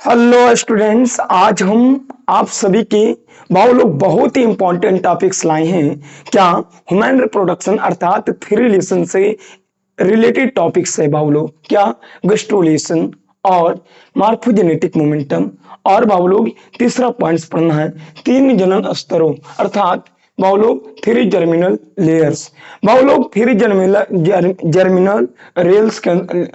Hello students, आज हम आप सभी के बाबू लोग बहुत ही इंपॉर्टेंट टॉपिक्स लाए हैं। क्या ह्यूमन रिप्रोडक्शन अर्थात फ्री रिलेशन से रिलेटेड टॉपिक्स है बाबू लोग। क्या गैस्ट्रोलेशन और मार्फोजेनेटिक मोमेंटम और बाबू लोग तीसरा पॉइंट्स पढ़ना है तीन जनन स्तरों अर्थात बाबू लोग थ्री जर्मिनल लेयर्स। बाबू लोग थ्री जर्मिनल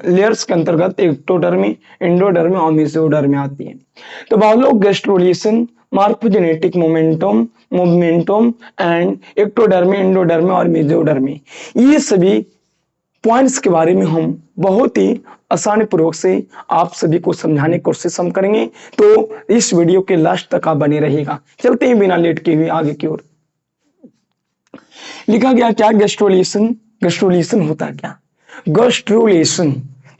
लेयर्स के अंतर्गत एक्टोडर्मी, एंडोडर्मी और मेसोडर्मी आती है। तो बाबू लोग गैस्ट्रोलेशन, मार्फोजेनेटिक मोमेंटम एंड एक्टोडर्मी, एंडोडर्मी और मेसोडर्मी, ये सभी पॉइंट्स के बारे में हम बहुत ही आसानी पूर्वक से आप सभी को समझाने की कोशिश हम करेंगे। तो इस वीडियो के लास्ट तक आप बने रहिएगा। चलते हैं बिना लेट के हुए आगे की ओर। लिखा गया क्या गैस्ट्रोलेशन। गैस्ट्रोलेशन होता क्या? गैस्ट्रोलेशन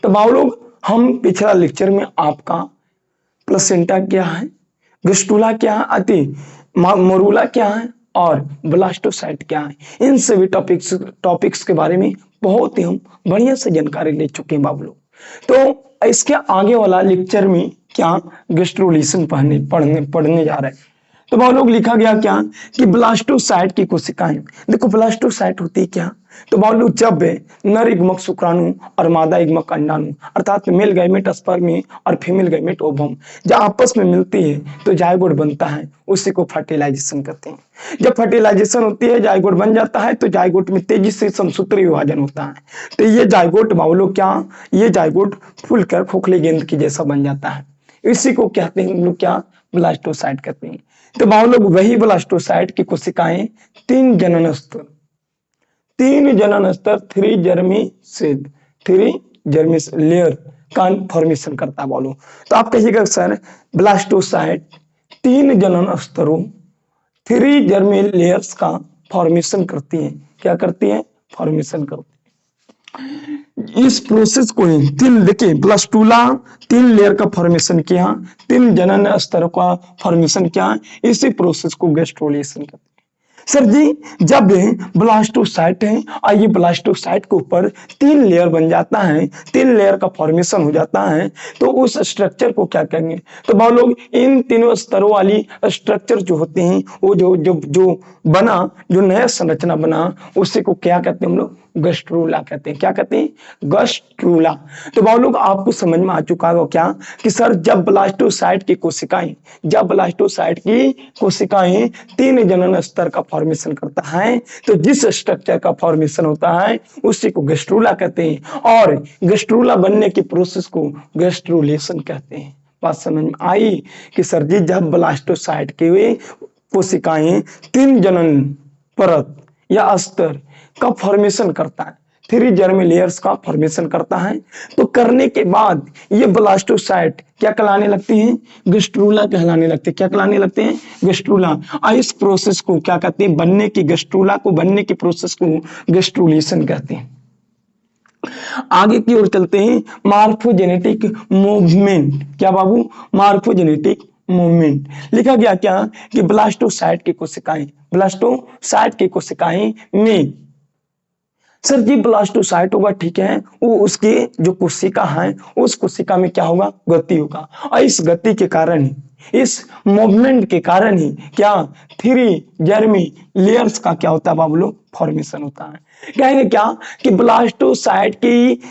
तो बाबू लोग हम पिछला लेक्चर में आपका प्लेसेंटा क्या है, गैस्ट्रुला क्या है, अति मोरूला क्या है और ब्लास्टोसाइट क्या है, इन सभी टॉपिक्स के बारे में बहुत ही हम बढ़िया से जानकारी ले चुके हैं बाबू लोग। तो इसके आगे वाला लेक्चर में क्या गैस्ट्रोलेशन पढ़ने जा रहे हैं। तो बाबू लोग लिखा गया क्या कि ब्लास्टोसाइट की कोशिकाएं। देखो ब्लास्टोसाइट होती है क्या? तो बाबू लोग जब नर युग्मक शुक्राणु और मादा युग्मक अंडाणु अर्थात मेल गैमेट स्पर्म और फीमेल गैमेट ओवम जब आपस में मिलती है तो जायगोट बनता है, उसी को फर्टिलाइजेशन कहते हैं। जब फर्टिलाइजेशन होती है जायगोट बन जाता है तो जायगोट में तेजी से समसूत्री विभाजन होता है। तो ये जायगोट बाबू लोग क्या, ये जायगोट फूलकर खोखली गेंद की जैसा बन जाता है। इसी को कहते हैं हम लोग क्या, ब्लास्टोसाइट कहते हैं। तो बाबू लोग वही ब्लास्टोसाइट की कोशिकाएं तीन जनन स्तर थ्री जर्मी लेयर का फॉर्मेशन करता है। बोलो तो आप कहिएगा सर ब्लास्टोसाइट तीन जनन स्तरों थ्री जर्मी लेयर्स का फॉर्मेशन करती है। क्या करती है? फॉर्मेशन करती है। इस प्रोसेस को देखिए ब्लास्टूला तीन लेयर का फॉर्मेशन किया, तीन जनन स्तरों का फॉर्मेशन किया, इसी प्रोसेस को गैस्ट्रोलेशन कहते हैं। सर जी जब ब्लास्टोसाइट है और ये ब्लास्टोसाइट के ऊपर तीन लेयर बन जाता है, तीन लेयर का फॉर्मेशन हो जाता है, तो उस स्ट्रक्चर को क्या कहेंगे? तो बहुत लोग इन तीनों स्तरों वाली स्ट्रक्चर जो होते हैं वो जो बना, जो नया संरचना बना, उसी को क्या कहते हैं हम लोग? गैस्ट्रूला कहते हैं। क्या कहते हैं? गैस्ट्रूला। तो बहुत लोग आपको समझ में आ चुका होगा क्या कि सर जब ब्लास्टोसाइट की कोशिकाएं तीन जनन स्तर का फॉर्मेशन करता है तो जिस स्ट्रक्चर का फॉर्मेशन होता है उसी को गैस्ट्रूला कहते हैं, और गैस्ट्रूला बनने की प्रोसेस को गैस्ट्रोलेशन कहते हैं। बात समझ में आई कि सर जी जब ब्लास्टोसाइट की कोशिकाएं तीन जनन परत या स्तर का फॉर्मेशन करता है, थ्री जर्मी लेयर्स का फॉर्मेशन करता है, तो करने के बाद ये ब्लास्टोसाइट क्या कहलाने लगती हैं? गैस्ट्रूला कहलाने लगते हैं। क्या कहलाने लगते हैं? गैस्ट्रूला। और इस प्रोसेस को क्या कहते हैं? बनने की, गैस्ट्रूला को बनने की प्रोसेस को गैस्ट्रोलेशन कहते हैं। आगे की ओर चलते हैं। मार्फोजेनेटिक मूवमेंट। क्या बाबू? मार्फोजेनेटिक मूवमेंट। लिखा गया क्या कि ब्लास्टोसाइट की कोशिकाएं में सर जी ब्लास्टोसाइट होगा, ठीक है, वो उसकी जो कोशिका है उस कोशिका में क्या होगा? गति होगा, और इस गति के कारण ही, इस मूवमेंट के कारण ही क्या थ्री जर्मी लेयर्स का क्या होता है बाबू लोग? फॉर्मेशन होता है। कहेंगे क्या कि ब्लास्टोसाइट की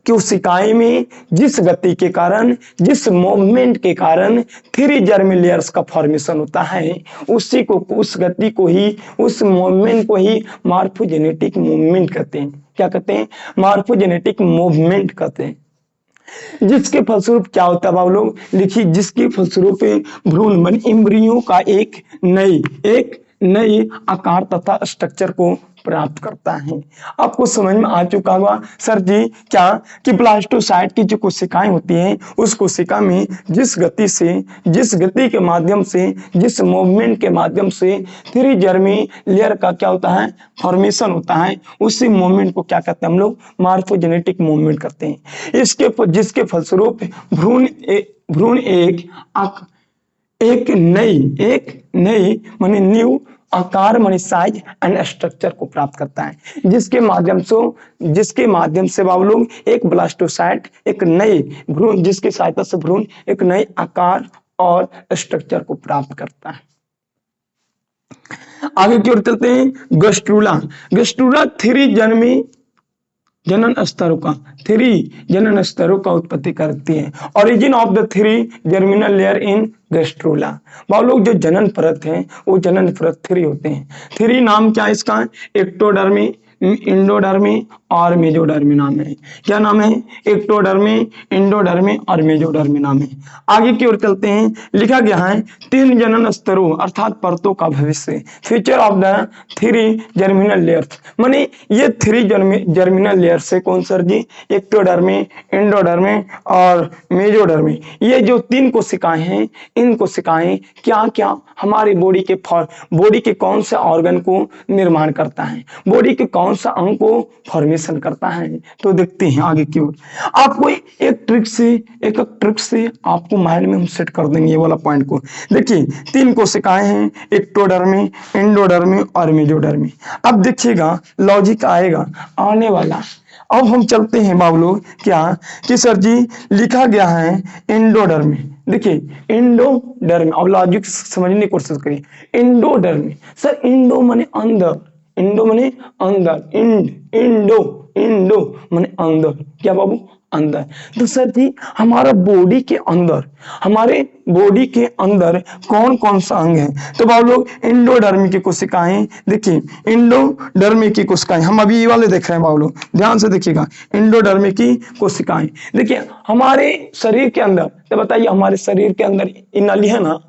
कोशिकाएं में जिस गति के कारण, जिस मूवमेंट के कारण थ्री जर्मी लेयर्स का फॉर्मेशन होता है, उसी को, उस गति को ही, उस मूवमेंट को ही मार्फोजेनेटिक मूवमेंट कहते हैं। क्या कहते हैं? मार्फोजेनेटिक मूवमेंट कहते हैं। जिसके फलस्वरूप क्या होता है बाबू लोग? लिखिए, जिसके फलस्वरूप भ्रूण बन एम्ब्रियो का एक नई आकार तथा स्ट्रक्चर को प्राप्त करता है। आपको समझ में आ चुका होगा सर जी क्या कि ब्लास्टोसाइट की जो कोशिकाएं होती हैं उस कोशिका में जिस गति के माध्यम से, जिस मूवमेंट के माध्यम से थ्री जर्मी लेयर का क्या होता है? फॉर्मेशन होता है, उसी मूवमेंट को क्या कहते हैं हम लोग? मार्फोजेनेटिक मूवमेंट करते हैं। जिसके फलस्वरूप भ्रूण एक नई माने न्यू आकार माने साइज एंड स्ट्रक्चर को प्राप्त करता है, जिसके माध्यम से बाबू लोग एक ब्लास्टोसाइट एक नए भ्रूण जिसकी सहायता से भ्रूण एक नए आकार और स्ट्रक्चर को प्राप्त करता है। आगे की ओर चलते हैं। गस्ट्रूला। गस्ट्रूला थ्री जनन स्तरों का उत्पत्ति करती है। Origin of the three germinal layer in gastrula. बाबू लोग जो जनन परत है वो जनन परत थ्री होते हैं। थ्री नाम क्या है इसका? एक्टोडर्मी, इंडोडर्मी और मेजोडर्मी नाम है। क्या नाम है? एक्टोडर्मी, इंडोडर्मी और मेजोडर्मी नाम है। आगे की ओर चलते हैं। लिखा गया है तीन जनन स्तरों अर्थात परतों का भविष्य। Future of the three germinal layers, माने ये थ्री जर्मिनल लेयर से कौन सर जी? एक्टोडर्मी, इंडोडर्मी और मेजोडर्मी। ये जो तीन कोशिकाएं हैं, इन कोशिकाएं क्या क्या हमारे बॉडी के कौन से ऑर्गन को निर्माण करता है, बॉडी के कौन सा अंग को फॉर्मेशन करता है, तो देखते हैं आगे की ओर। आपको एक ट्रिक से आपको माइंड में हम सेट कर देंगे ये वाला पॉइंट को। देखिए तीन कोशिकाएं हैं, एक्टोडर्मी, इंडोडर्मी और मेजोडर्मी। अब देखिएगा लॉजिक आएगा आने वाला। अब हम चलते हैं बाबू लोग क्या कि सर जी लिखा गया है इंडोडर्मी। देखिए इंडोडर्मी, अब लॉजिक समझने की कोशिश करिए। इंडोडर्मी सर, इंडो माने अंदर, इंडो माने अंदर, इंडो माने अंदर। क्या बाबू? अंदर। तो सर जी हमारे बॉडी के अंदर कौन कौन सा अंग है? तो बाबू लोग इंडोडर्मी की कोशिकाएं, देखिए इंडोडर्मी की कोशिकाएं हम अभी ये वाले देख रहे हैं बाबू लोग, ध्यान से देखिएगा। इंडोडर्मी की कोशिकाएं देखिए हमारे शरीर के अंदर, तो बताइए हमारे शरीर के अंदर ये नली है ना,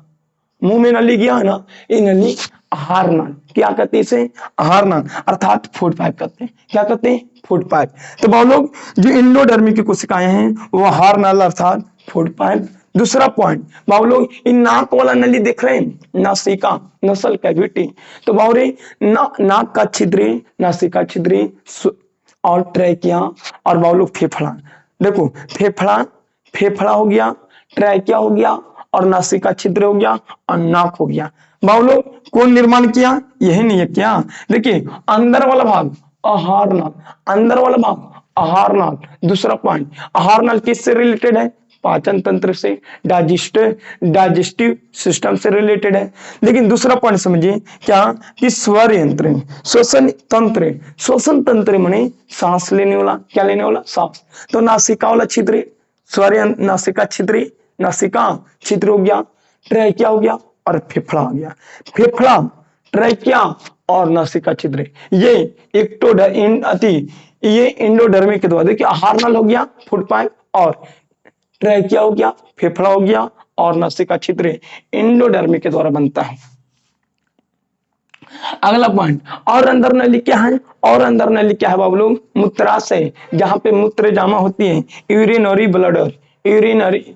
मुंह में नली गया है ना, ये नली आहार नाल। क्या कहते हैं इसे? आहार नाल अर्थात फूड पाइप कहते हैं। क्या कहते हैं? Food pipe. तो बाबू लोग जो इंडोडर्मी की कोशिकाएं हैं वो आहार नाल अर्थात फूड पाइप। दूसरा पॉइंट बाबू लोग इन नाक वाला नली देख रहे हैं, नासिका, नसल कैविटी। तो बाबू रे नाक का छिद्री, नासिका छिद्री और ट्रैकिया और बाबू लोग फेफड़ा। देखो फेफड़ा हो गया, ट्रैकिया हो गया और नासिका छिद्र हो गया और नाक हो गया। बाबू लोग कौन निर्माण किया? यही नहीं है क्या? देखिए अंदर वाला भाग आहार नाल, अंदर वाला भाग आहार नाल। दूसरा पॉइंट आहार नाल किससे रिलेटेड है? पाचन तंत्र से, डाइजेस्टिव सिस्टम से रिलेटेड है। लेकिन दूसरा पॉइंट समझिए क्या कि स्वर यंत्र, श्वसन तंत्र माने सांस लेने वाला। क्या लेने वाला? सांस। तो नासिका वाला छिद्र स्वर यंत्र, नासिका छिद्र हो गया, ट्रैकिया हो गया और फेफड़ा हो गया। फेफड़ा, ट्रैकिया और नासिका छिद्र ये ये इंडोडर्मी के द्वारा, देखिए आहार नाल हो गया, फूड पाइप, और ट्रैकिया हो गया, फेफड़ा हो गया और नासिका छिद्र इंडोडर्मी के द्वारा बनता है। अगला पॉइंट और अंदर नली क्या है? और अंदर नली क्या है बाबू लोग? मूत्राशय, जहां पे मूत्र जमा होती है, यूरिनरी ब्लडर, यूरिनरी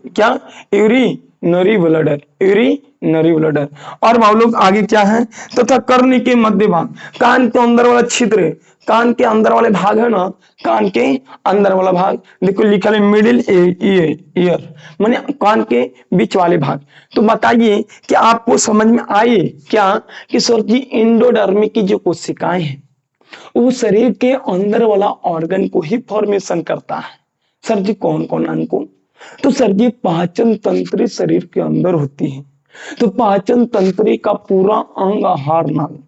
ब्लडर। और बाबू लोग आगे क्या है? तथा कर्ण के मध्य भाग, कान के अंदर वाला छिद्र, कान के अंदर वाले भाग है ना, कान के अंदर वाला भाग देखो लिखा है मिडिल ईयर, माने कान के बीच वाले भाग। तो बताइए कि आपको समझ में आए क्या कि सर जी इंडोडर्मी की जो कोशिकाएं हैं वो शरीर के अंदर वाला ऑर्गन को ही फॉर्मेशन करता है। सर जी कौन कौन अंग को? तो सर जी पाचन तंत्र शरीर के अंदर होती है। तो पाचन तंत्र का पूरा अंग आहार नाल,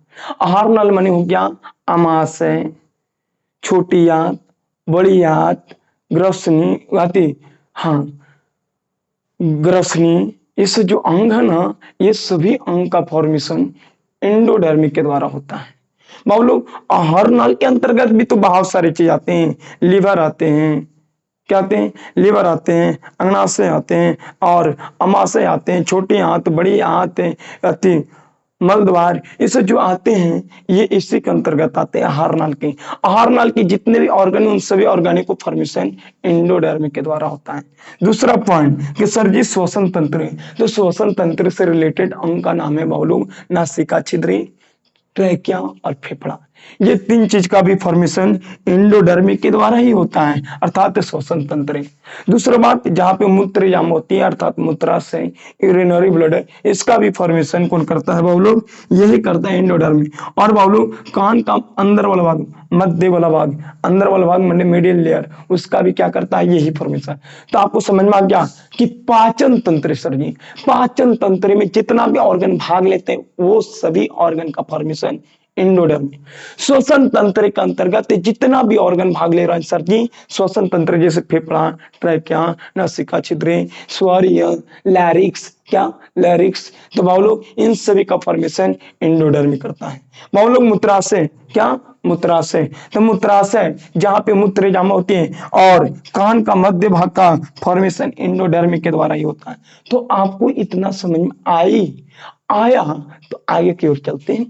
आहार नाल माने हो गया आमाशय, छोटी आंत, बड़ी आंत, ग्रसनी, हाँ ग्रसनी, इस जो अंग है ना, ये सभी अंग का फॉर्मेशन एंडोडर्मी के द्वारा होता है। बाबू लोग आहार नाल के अंतर्गत भी तो बहुत सारी चीज आते हैं, लीवर आते हैं, क्या आते हैं? लीवर आते हैं, अंगनाशय आते हैं और अमाशय आते हैं, छोटी आंत, बड़ी आंत, अति मलद्वार, इसे जो आते हैं ये इसी के अंतर्गत आते हैं आहार नाल के। आहार नाल की जितने भी ऑर्गन उन सभी ऑर्गेनिक को फॉर्मेशन एंडोडर्मी के द्वारा होता है। दूसरा पॉइंट कि सर जी श्वसन तंत्र, तो श्वसन तंत्र से रिलेटेड अंग का नाम है बाबू लोग नासिका छिद्र, ट्रैकिया और फेफड़ा। ये तीन चीज का भी फॉर्मेशन एंडोडर्मी के द्वारा ही होता है, अर्थात श्वसन तंत्र। दूसरा बात, जहाँ पे मूत्र जाम होती है अर्थात मूत्राशय, यूरिनरी ब्लडर, इसका भी फॉर्मेशन कौन करता है बाबू लोग, यही करता है एंडोडर्मी। और बाबू लोग कान का अंदर वाला भाग, मध्य वाला भाग, अंदर वाला भाग मतलब मीडियल लेयर, उसका भी क्या करता है, यही फॉर्मेशन। तो आपको समझ में आ गया कि पाचन तंत्र सर जी, पाचन तंत्र में जितना भी ऑर्गन भाग लेते हैं वो सभी ऑर्गन का फॉर्मेशन एंडोडर्मी। श्वसन तंत्र के अंतर्गत जितना भी ऑर्गन भाग ले रहा है सर जी, श्वसन तंत्र जैसे फेफड़ा, ट्रैकिया, नासिका छिद्रें, स्वरिय, लैरिक्स, क्या लैरिक्स, तो बाबू लोग इन सभी का फॉर्मेशन एंडोडर्मी करता है। बाबू लोग मूत्राशय, क्या मूत्राशय, तो मूत्राशय जहां पे मूत्र जमा होती है और कान का मध्य भाग का फॉर्मेशन एंडोडर्मी के द्वारा ही होता है। तो आपको इतना समझ में आया तो आगे की ओर चलते हैं।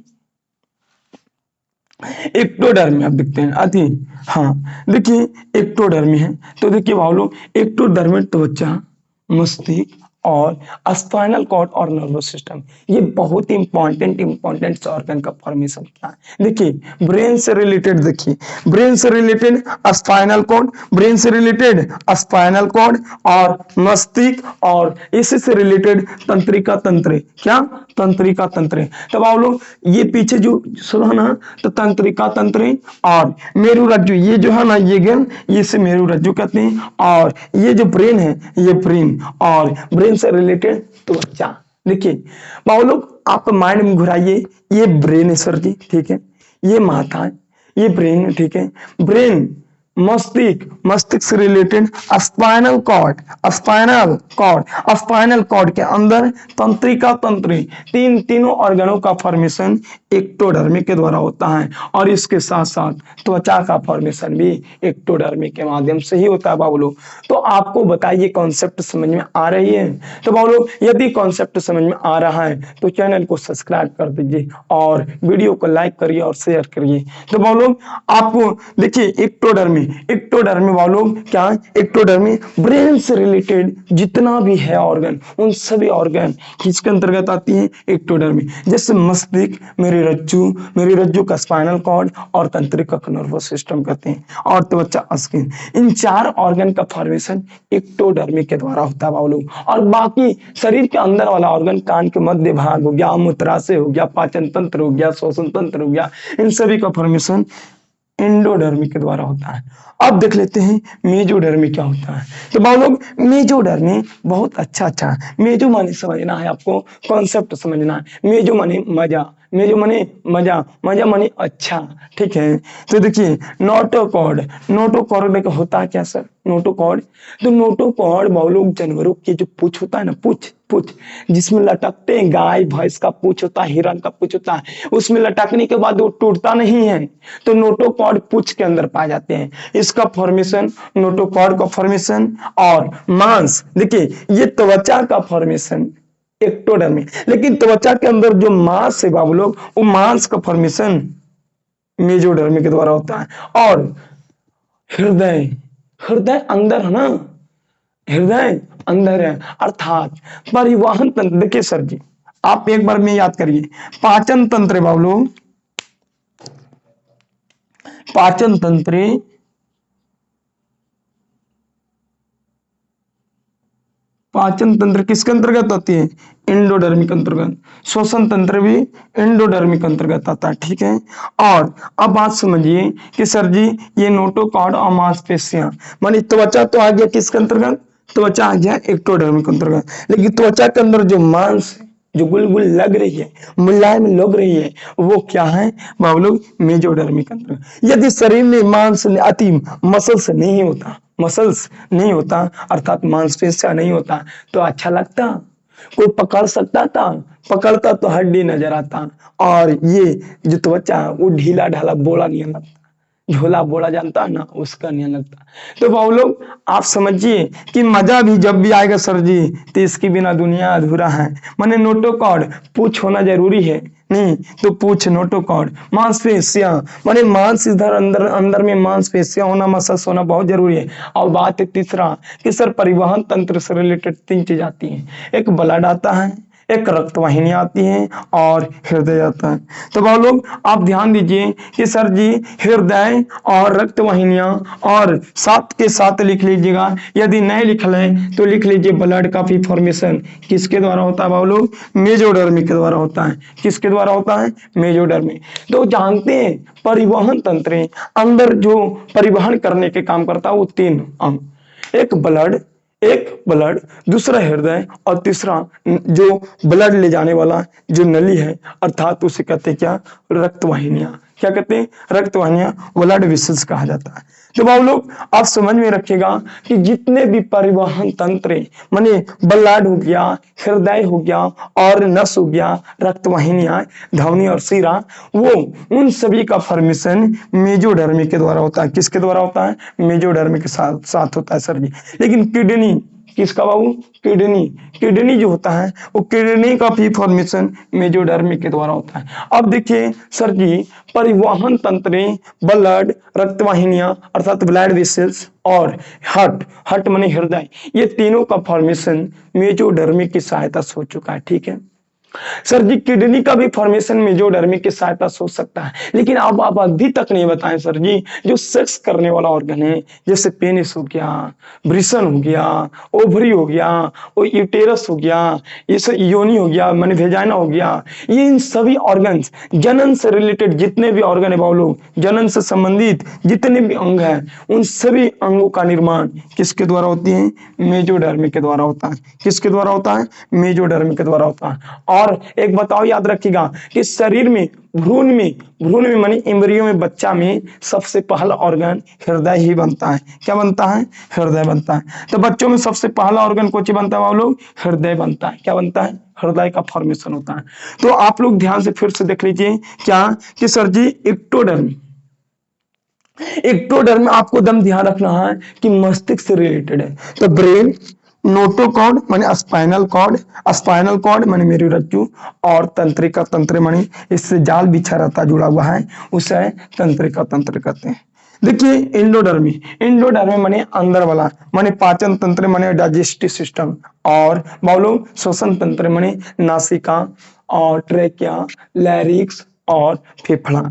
एक्टोडर्मी आप देखते हैं अति, हाँ देखिए एक्टोडर्मी है, तो देखिए भाव लोग एक्टोडर्मी त्वचा, मस्तिष्क और स्पाइनल कॉर्ड और नर्वस सिस्टम, ये बहुत ही इंपॉर्टेंट ऑर्गन का फॉर्मेशन क्या है। देखिए ब्रेन से रिलेटेड, देखिए ब्रेन से रिलेटेड स्पाइनल कॉर्ड, ब्रेन से रिलेटेड स्पाइनल कॉर्ड और मस्तिष्क, और इसी से रिलेटेड तंत्रिका तंत्र, क्या तंत्रिका तंत्र। तब आप लोग ये पीछे जो सुना ना, तो तंत्रिका तंत्र और मेरु रज्जु, ये जो है ना ये गन, ये से मेरु रज्जु कहते हैं, और ये जो ब्रेन है ये ब्रेन, और ब्रेन से रिलेटेड त्वचा। देखिए बाबू लोग आप माइंड में घुराइए, ये ब्रेन है सर जी, ठीक है, ये माथा है, ये ब्रेन है, ठीक है, ब्रेन, मस्तिष्क, मस्तिष्क से related spinal cord, spinal cord, spinal cord के अंदर तंत्रिका तंत्र, तीनों ऑर्गनों का फॉर्मेशन एक्टोडर्मी के द्वारा होता है, और इसके साथ साथ त्वचा का फॉर्मेशन भी एक्टोडर्मी के माध्यम से ही होता है बाबू लोग। तो आपको बताइए कॉन्सेप्ट समझ में आ रही है? तो बाबू लोग यदि कॉन्सेप्ट समझ में आ रहा है तो चैनल को सब्सक्राइब कर दीजिए और वीडियो को लाइक करिए और शेयर करिए। तो बाबू लोग आपको देखिए एक्टोडर्मी, एक्टोडर्मी बाबू लोग क्या, एक्टोडर्मी ब्रेन से रिलेटेड जितना भी है ऑर्गन, उन सभी ऑर्गन किसके अंतर्गत आती है, एक्टोडर्मी। जैसे मस्तिष्क, मेरी रज्जु का स्पाइनल कॉर्ड और तंत्रिका का नर्वस सिस्टम कहते हैं, और त्वचा, स्किन, इन चार ऑर्गन का फॉर्मेशन एक्टोडर्मी के द्वारा होता है बाबू लोग। और बाकी शरीर के अंदर वाला ऑर्गन, कान के मध्य भाग हो गया, मूत्राशय हो गया, पाचन तंत्र हो गया, श्वसन तंत्र हो गया, इन सभी का फॉर्मेशन एंडोडर्मी के द्वारा होता है। अब देख लेते हैं मेजोडर्मी क्या होता है। तो बाबू लोग मेजोडर्मी बहुत अच्छा, मेजो माने समझना है, आपको कॉन्सेप्ट समझना है। मेजो माने मजा, मेजो माने मजा, मजा माने अच्छा, ठीक है। तो देखिए नोटोकॉर्ड, नोटोकॉर्ड का होता है क्या सर, नोटोकॉर्ड, तो नोटोकॉर्ड बाबू लोग जानवरों के जो पूछ होता है ना, पूछ जिसमें लटकते हैं, गाय भैंस का पूछ होता है, हिरण का पूछ होता है, उसमें लटकने के बाद वो टूटता नहीं है, तो नोटोकॉर्ड पूछ के अंदर पाए जाते हैं। इसका फॉर्मेशन, नोटोकॉर्ड का फॉर्मेशन, और मांस, देखिए ये त्वचा का फॉर्मेशन एक्टोडर्मी, लेकिन त्वचा के अंदर जो मांस है बाबू लोग, वो मांस का फॉर्मेशन मेजोडर्मी के द्वारा होता है। और हृदय, हृदय अंदर है ना, हृदय अंदर है, अर्थात परिवहन तंत्र। देखिए सर जी आप एक बार में याद करिए, पाचन तंत्र बाबू लोग, पाचन तंत्र, पाचन तंत्र किसके अंतर्गत आती है, एंडोडर्मी के अंतर्गत। श्वसन तंत्र भी एंडोडर्मी के अंतर्गत आता है, ठीक है। और अब बात समझिए कि सर जी ये नोटोकॉर्ड और मांसपेशियां, मानी त्वचा तो आ गया किसके अंतर्गत, त्वचा आ गया एक्टोडर्मी के अंतर्गत, लेकिन त्वचा के अंदर जो मांस जो गुलगुल लग रही है, मुलायम लग रही है, वो क्या है बाबू लोग, मेजोडर्मी के अंतर्गत। यदि शरीर में मांस अति मसल्स नहीं होता, मसल्स नहीं होता अर्थात मांसपेशियां नहीं होता, तो अच्छा लगता, कोई पकड़ सकता था, पकड़ता तो हड्डी नजर आता, और ये जो त्वचा वो ढीला ढाला बोला नहीं लगता, झोला बोला जानता है ना, उसका नहीं लगता। तो बाबू लोग आप समझिए कि मजा भी जब भी आएगा सर जी, तो इसके बिना दुनिया अधूरा है। माने नोटोकॉर्ड पूछ होना जरूरी है, नहीं तो पूछ नोटोकॉर्ड, मांसपेशियां माने मांस इधर अंदर में मांसपेशियां होना, मसल्स होना बहुत जरूरी है। और बात है तीसरा कि सर परिवहन तंत्र से रिलेटेड तीन चीज आती है, एक ब्लड आता है, एक रक्त वाहिनी आती है और हृदय आता है। तो भाई लोग आप ध्यान दीजिए कि सर जी हृदय और रक्त वाहिनियां और साथ के साथ लिख लीजिएगा, यदि नहीं लिख लें तो लिख लीजिए ब्लड का भी फॉर्मेशन किसके द्वारा होता है भाई लोग? मेजोडर्मी के द्वारा होता है। किसके द्वारा होता है? मेजोडर्मी। तो जानते हैं परिवहन तंत्र अंदर जो परिवहन करने के काम करता है वो 3 अंग, एक ब्लड, दूसरा हृदय और तीसरा जो ब्लड ले जाने वाला जो नली है अर्थात उसे कहते हैं क्या? रक्त वाहिनियां। क्या कहते हैं? रक्त वाहिनियां, ब्लड वेसल्स कहा जाता है। तो भाई लोग आप समझ में रखिएगा कि जितने भी परिवहन तंत्र माने ब्लड हो गया, हृदय हो गया और नस हो गया, रक्त वाहिनियां, धमनी और शिरा, वो उन सभी का फॉर्मेशन मेजोडर्मी के द्वारा होता है। किसके द्वारा होता है? मेजोडर्मी के साथ होता है सर जी। लेकिन किडनी किसका बाबू? किडनी जो होता है वो किडनी का भी फॉर्मेशन मेजोडर्मी के द्वारा होता है। अब देखिए सर जी परिवहन तंत्र ब्लड, रक्त वाहिनियां अर्थात ब्लड वेसल्स और हार्ट माने हृदय, ये तीनों का फॉर्मेशन मेजोडर्मी की सहायता से हो चुका है। ठीक है सर जी किडनी का भी फॉर्मेशन मेजोडर्मी की सहायता से हो सकता है, लेकिन आप अभी तक नहीं बताएं सर जी जो सेक्स करने वाला ऑर्गन है जैसे पेनिस हो गया, ब्रिसन हो गया, ओवरी हो गया, वो यूटेरस हो गया, ये सब योनि हो गया, माने वेजाइना हो गया, ये इन सभी ऑर्गन्स जनन से रिलेटेड जितने भी ऑर्गन है वो लोग जनन से संबंधित जितने भी अंग हैं उन सभी अंगों का निर्माण किसके द्वारा होती है? मेजोडर्मी के द्वारा होता है। किसके द्वारा होता है? मेजोडर्मी के द्वारा होता है। और एक बताओ याद रखिएगा कि शरीर में भ्रूण में माने एम्ब्रियो में बच्चा में सबसे पहला ऑर्गन हृदय ही बनता है। क्या बनता है? हृदय बनता है। तो बच्चों में सबसे पहला ऑर्गन कौन सी बनता है वो लोग? हृदय बनता है। क्या बनता है? हृदय का फॉर्मेशन होता है। तो आप लोग ध्यान से फिर से देख लीजिए क्या कि सर जी एक्टोडर्म में आपको दम ध्यान रखना है कि मस्तिष्क से रिलेटेड है। तो ब्रेन, नोटोकॉर्ड माने स्पाइनल कॉर्ड माने मेरुरज्जु और तंत्रिका तंत्र माने इससे जाल बिछा रहता जुड़ा हुआ है उसे तंत्रिका तंत्र कहते हैं। देखिए इंडोडर्मी माने अंदर वाला माने पाचन तंत्र माने डाइजेस्टिव सिस्टम और बाउलों श्वसन तंत्र माने नासिका और ट्रेकिया, लैरिक्स और फेफड़ा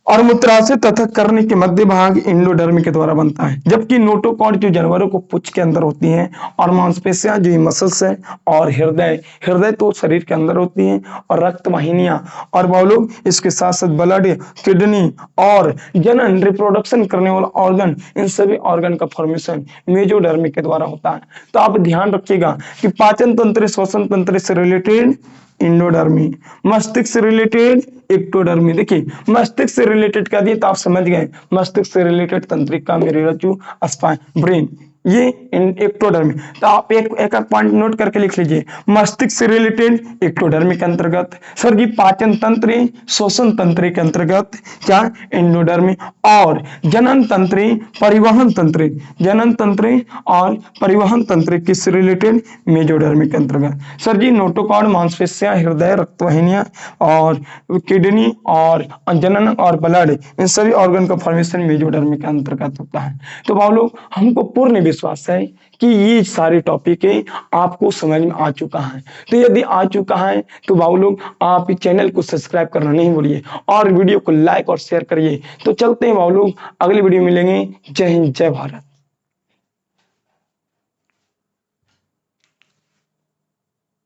और मूत्राशय तथा कर्ण के मध्य भाग इंडोडर्मी के द्वारा बनता है। जबकि नोटोकॉर्ड जो जानवरों को पुच्छ के अंदर होती हैं और मांसपेशियां जो मसल्स है और हृदय तो शरीर के अंदर होती है और रक्त वाहिनियां और बाउलोग इसके साथ साथ ब्लड, किडनी और जनन रिप्रोडक्शन करने वाला ऑर्गन, इन सभी ऑर्गन का फॉर्मेशन मेजोडर्मी के द्वारा होता है। तो आप ध्यान रखिएगा कि पाचन तंत्र, श्वसन तंत्र से रिलेटेड इंडोडर्मी, मस्तिष्क से रिलेटेड एक्टोडर्मी। देखिए मस्तिष्क से रिलेटेड क्या दिए तो आप समझ गए, मस्तिष्क से रिलेटेड तंत्रिका, मेरुरज्जु, स्पाइन, ब्रेन, ये एक्टोडर्मी। तो आप एक पॉइंट नोट करके लिख लीजिए, मस्तिष्क से रिलेटेड एक्टोडर्मी के अंतर्गत, सर जी पाचन तंत्र, श्वसन तंत्र के अंतर्गत क्या? इंडोडर्मी। और जनन तंत्र, और परिवहन तंत्र किससे रिलेटेड? मेजोडर्मी के अंतर्गत। सर जी नोटोकॉर्ड, मांसपेशियां, हृदय, रक्तवाहिनियां और किडनी और जनन और ब्लड, इन सभी ऑर्गन का फॉर्मेशन मेजोडर्मी के अंतर्गत होता है। तो भाई लोग हमको पूर्ण विश्वास है कि ये सारे टॉपिक आपको समझ में आ चुका है। तो यदि आ चुका है तो भाई लोग आप इस चैनल को सब्सक्राइब करना नहीं भूलिए और वीडियो को लाइक और शेयर करिए। तो चलते हैं भाई लोग, अगली वीडियो मिलेंगे। जय हिंद, जय भारत।